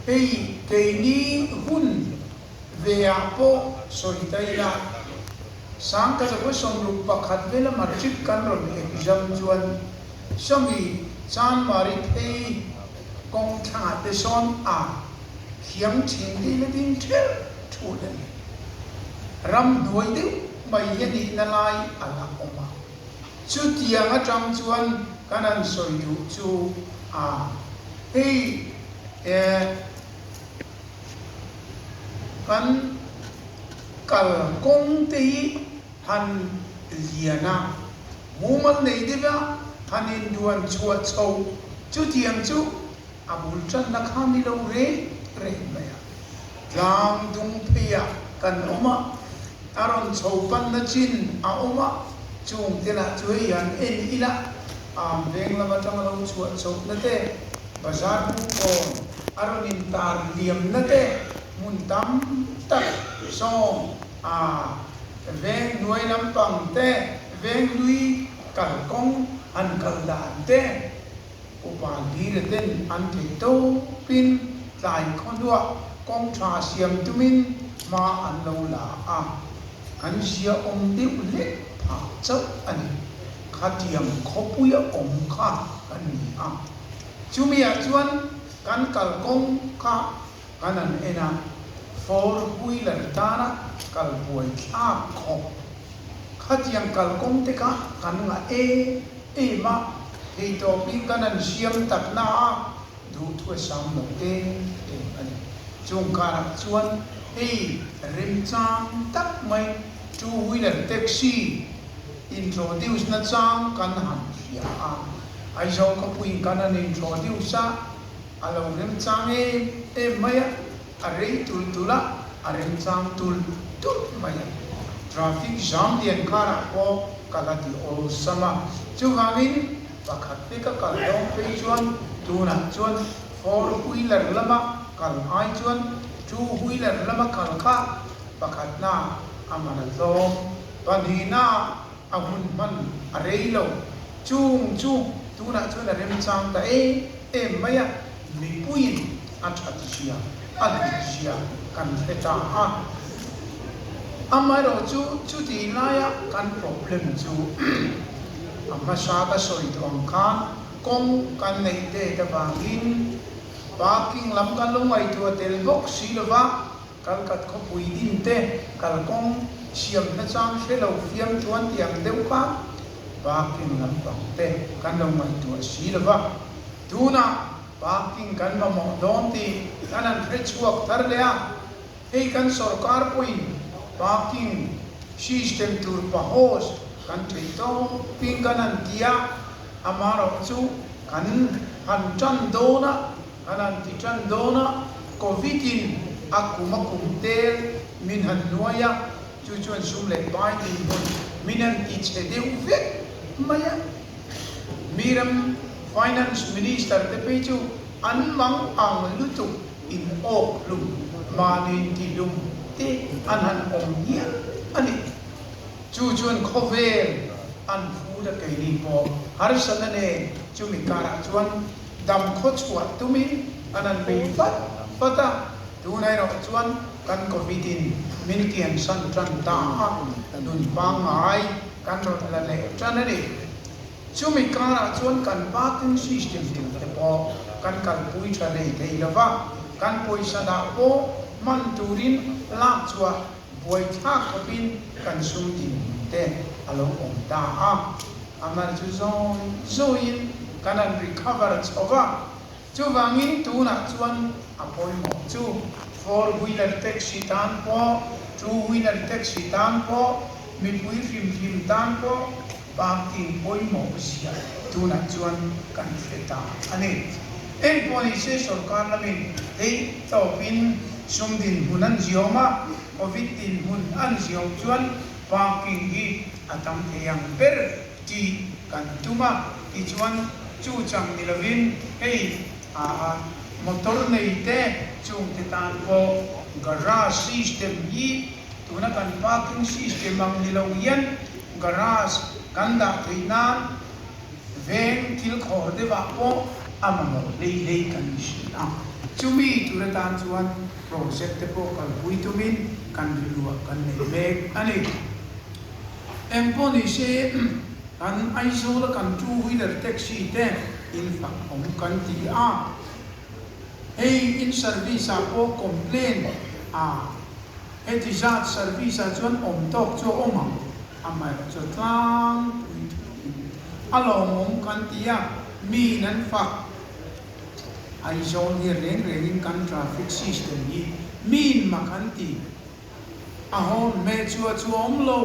hei cái ni hun về apo soi tay la sáng cái giờ song lục bạc hạt về là mặt chip căn rồi exam chuan songi chan mari thei kong tha te son a khiam ching đi là tin theo thu lên ram đuôi điu mày hiện đi na lai ala oma chu tiang a trong chuan kanan soi du chu a hei kan kal kong te han liana mumal nei deva hanin duan chua chau chu tiang chu abul chan na khani lo re re maya lang dung phia kan oma aron chau pan na chin a oma chung te la chui yan en ila veng lama tang lo chua chau na te bazar bu kon aron in tar liam na te mun tam tak so veng nuôi nam pang te veng lui kal kong an kal dan te upan di le ten an te to pin lai khon dua kong tha siam tumin ma an lo la an sia om di le pha chau ani khatiam khopuya om kha ani chumia chuan kan kal kong kha kanan ena for wheeler tana kal buai a kho khatiam kal kong te ka kan nga e ma hei to pin kanan siam tak na du thua sam no te ani chung kara chuan hei rim chang tak mai two wheeler taxi introduce na chang kan han ria ai zo ka puin kanan introduce alo rim chang e maya arei tul tula arem chang tul maya traffic jam dian kara ko kalati ol sama chu wangin pakhat te ka kal dong pe chuan tuna chuan four wheeler lama kal ai chuan two wheeler lama kal kha pakhat na amana lo panina ahun man arei lo chung tuna chuan arem chang ta e maya mi puin at sia adisia kan feta amaro chu ti laya kan problem chu amma sa ka soi tong khan kong kan nei te ta bangin parking lam kan lo mai tu tel box silova kal kat ko pui din te kal kong siam na chang shelo fiam chuan tiang deu ka parking lam tong te kan lo mai tu silova tuna parking kan ma mo don ti kanan fetch work tar lea hei kan sarkar point parking system tur pa hos kan thito ping kanan tia amaro chu kan han chan dona kanan ti chan dona covid in akuma kumte min han noya chu chuan sum le bai tin bon minan ti chedeu ve maya miram finance minister te pechu an mang ang lutu in ok lum manin ti lum te anan om nia ani chu chuan khovel an phu da kai ni po har sanane chu mi kara chuan dam kho chua tumin anan pe pata tu nai ro chuan kan covid in min kian san tran ta dun pang ai kan ro la le chanani chumi kara chuan kan parking system te po kan pui tha nei lova kan poisa da po man turin la chua boi tha khopin kan sum tin te alo om ta amar chu zoin kanan recover chova chu wangin tu na chuan apoi mo chu four wheeler taxi tan po two wheeler taxi tan po mi pui phim tan po parking poi mo sia tu na chuan kan feta ani en police sarkar lamin hei to pin sum din hunan zioma covid din hun an ziom chuan parking hi atam theyang per ti kan tuma ti chuan chu chang nilovin hei motor nei te chung te tan po garage system hi tuna kan parking system ang niloyan garage kanda tuinan veng til khor de va po amamo lei kan sina chumi tu ra tan chuan project te po kal pui tu min kan lua kan nei mek ani empo ni se kan aizo la kan two wheeler taxi te in fak om kan ti a hey in service a po complain a etizat service a chuan om tok cho oma amai cho tlang along om kan ti a mi nan fak aizo ni reng in kan traffic system ni min makanti ahon me chua om lo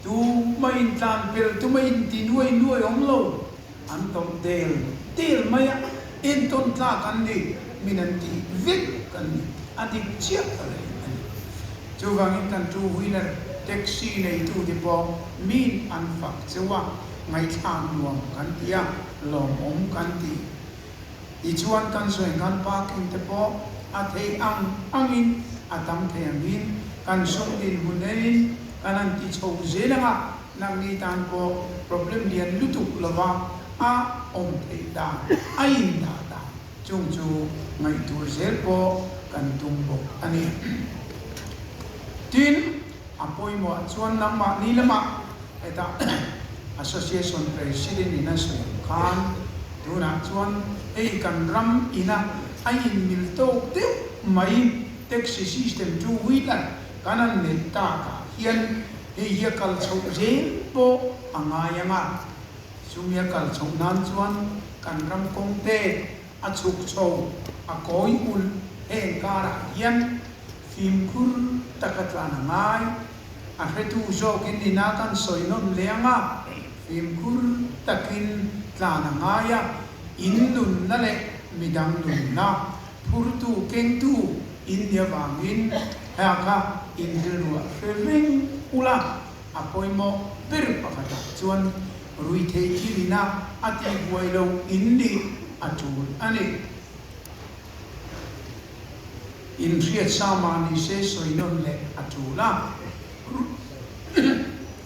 tu main tan pel tu main ti nuai om lo an tom del maya in ton tla kan ni minanti vik kan ni adik chia ale chu wangin kan tu wheeler taxi nei tu di po min an fak chewa ngai thang nuam kan tia lom om kan ti i chuan kan soi kan parking te po a thei angin atam the angin kan song din hunein kanan ti chou zelanga nang ni tan po problem lian lutuk lawa a om thei da ain da chung chu ngai tu zel po kan tum po ani tin apoi mo chuan namma ni lama eta association president ina so khan tuna chuan ei kan ram ina ain mil tok te mai taxi system two wheeler kanan ne ta ka hian ei yakal chou zel po angayanga sumya kal chou nan chuan kan ram kong te a chuk chou a koi ul heng kara hian phim kur takatlana ngai a hetu zo kin dina kan soinon leanga phim kur takin tlana ngaya in nun na le midang nun na purtu kengtu in dia wangin haka in dirwa fering ula apoi mo per pakata chuan rui thei kilina ati buailo indi atul ani in riat sama ni se soinon le atula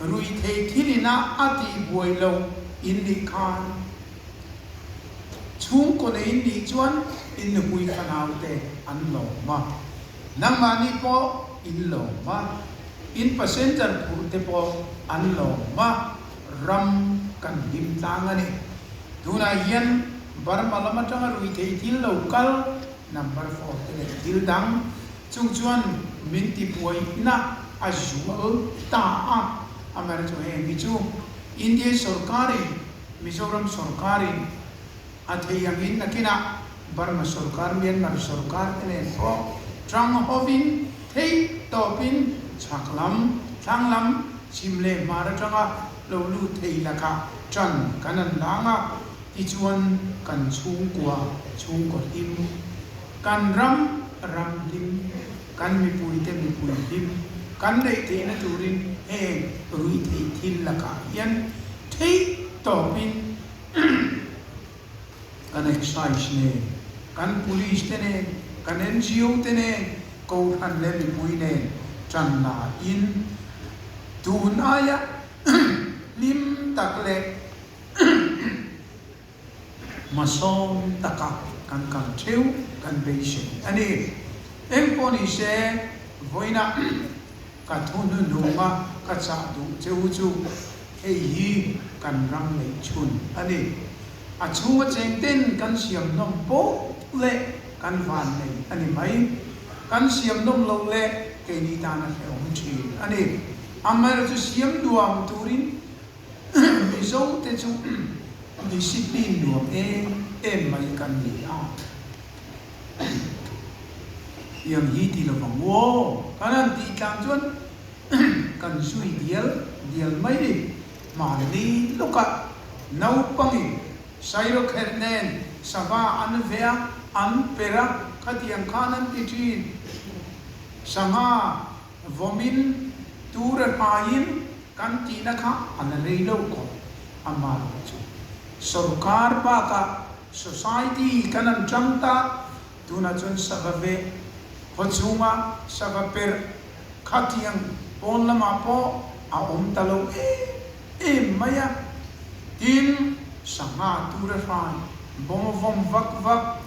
rui thei kilina ati buailo indi khan chung ko ne indi chuan in hui khanaute an lo ma namani po in lo ma in passenger purte po an lo ma ram kan dim tangani tuna hian barma lama tanga rui thei til local number 4 tele til dang chung chuan minti puai na azual ta a amar chu he mi chu india sarkari mizoram sarkari atheyangin nakina barma sarkar myanmar sarkar tele po trang hovin thei topin chaklam thanglam chimle maratanga lolu thei laka chan kanan langa ichuan kan chung ko him kan ram lim kan mi pui him kan dei te na turin he rui thei thil laka yan thei topin kan exercise ne kan police te ne kan NGO te ne ko han le mi pui ne chan la in tunaya lim takle masom taka kan theu kan beishe ani emponi se voina ka thunu numa ka cha du cheu chu ei hi kan ram nei chun ani a chunga cheng ten kan siam nom po le kan van nei ani mai kan siam nom lo le ke ni ta na he om chi ani amar chu siam duam turin mi zo te chu discipline duam mai kan ni a yang hi ti lo bang wo kanan ti tang chuan kan sui dial mai ni ma ni loka nau pangi sairo khernen sava an vea an pera khatiang khanan ti thin sanga vomin tur pain kan ti na kha an reilo ko amar chu sarkar pa ka society kanan chamta tuna chun sabave hochunga sabaper khatiang pon lama po a talo maya tin sanga tur fai bom vom vak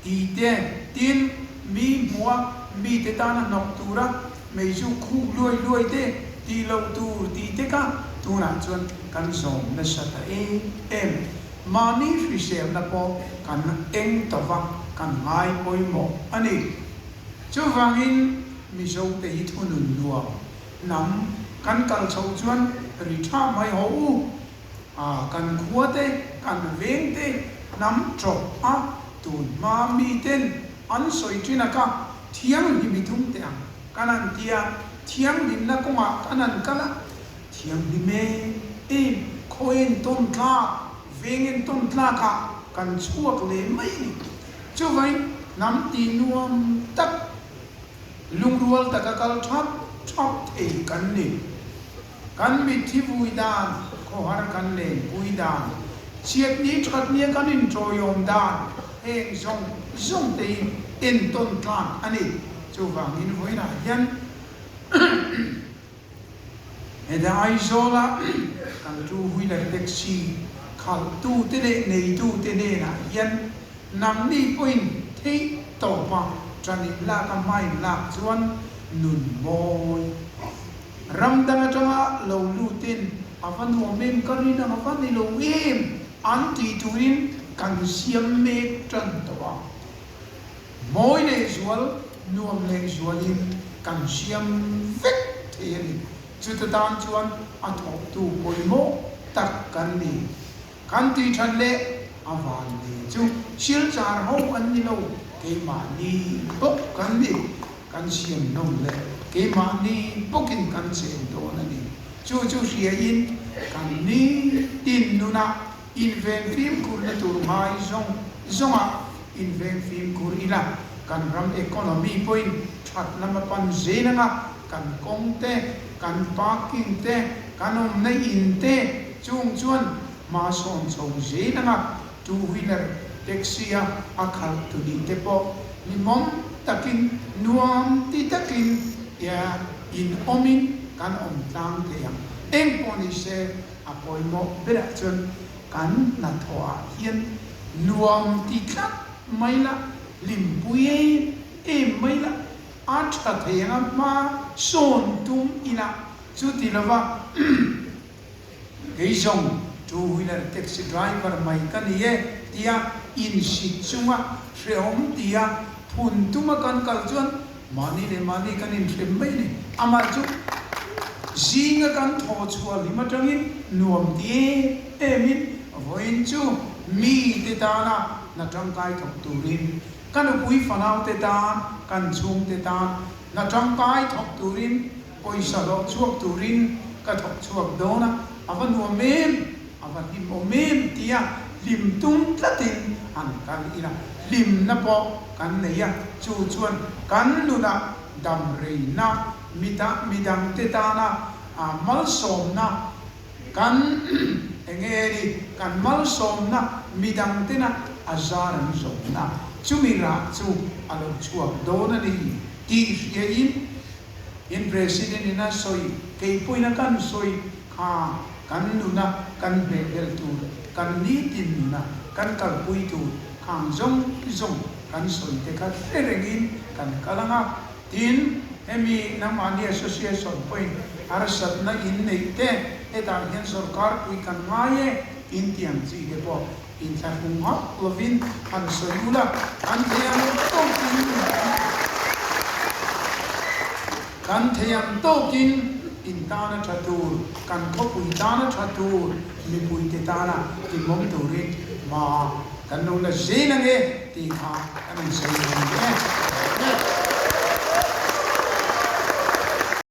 ti te tin mi mua mi te ta na nok tura me ju khu loi te ti lo tu ti te ka tu na chuan kan zom na sa ta em mani fi sem na po kan eng to wa kan ngai poi mo ani chu wangin mi zo te hi thunun nuam nam kan kal chau chuan ri tha mai ho u kan khua te kan veng te nam trok a tun ma mi ten an soi trina ka thiang hi mi thum te ang kanan tia thiang lim na konga kanan kala thiang hi me em khoen ton tla vengin ton tla ka kan chuak le mai ni chu vai nam ti nuam tak lungrual takakal thap thei kan ni kan mi thi vui dan ko har kan le vui dan chiat ni that ni kan in troyom dan heng zong te in ton tlan ani chu wang in voi na yan eda ai zola kan tu hui la taxi khal tu te ne nei tu te ne na yan nam ni point thei to pa trani la ka mai la chuan nun boy ram dang atanga lo lu tin avan ho mem karin na avan ni lo em anti turin kan siam me tran to wa moi le zual nuam le zualin kan siam vek thei chu ta dan chuan a thok tu poi mo tak kan ni kan ti than le avan ni chu sil char ho an ni lo ke ma ni bok kan ni kan siam no le ke ma ni bokin kan chen do na ni chu ria in kan ni tin nu na in ven phim kur na tur mai zonga in ven phim kur ila kan ram economy point that lama pan zena nga kan kong te kan parking te kan om na in te chung chuan ma son chong zena nga two wheeler taxi a akhal tu di te po ni mom takin nuam ti takin ya in omin kan om tang te yang eng poni se apoi mo bera chun kan na thoa hian nuam ti khat maila limpuye e maila atha thayanga ma son tum ina chu ti lova geizong two wheeler taxi driver mai kan ye tia in sit chunga hreom tia phun tuma kan kal chuan mani kan in threm mai ni ama chu zinga kan tho chua lima tangin nuam ti emin voin chu mi te ta na tang kai thok turin kan pui fanau te ta kan chung te ta na tang kai thok turin poisa lo chuak turin ka thok chuak dona avan nuam mem avan lim omem tia lim tum tlatin an kan ina lim na po kan neya chu chuan kan nu na dam rei na midang te ta na mal som na kan engeri kan mal som na midang te na azaran som na chumira chu alo chuak do na ni ti ye in president ina soi kei poina kan soi kha kan nu na kan bel tu kan ni tin na kan kal pui tu khang zong kan soi te ka rengin kan kalanga tin emi namani association point arasat na in nei te eta hian sarkar pui kan ngaye in tiang chi de po in sa hung ha lovin an soyula an theyam to kin in tana chatur kan khopui tana chatur mi pui te tana ti mom turin ma kan no na zena nge ti kha an sei nge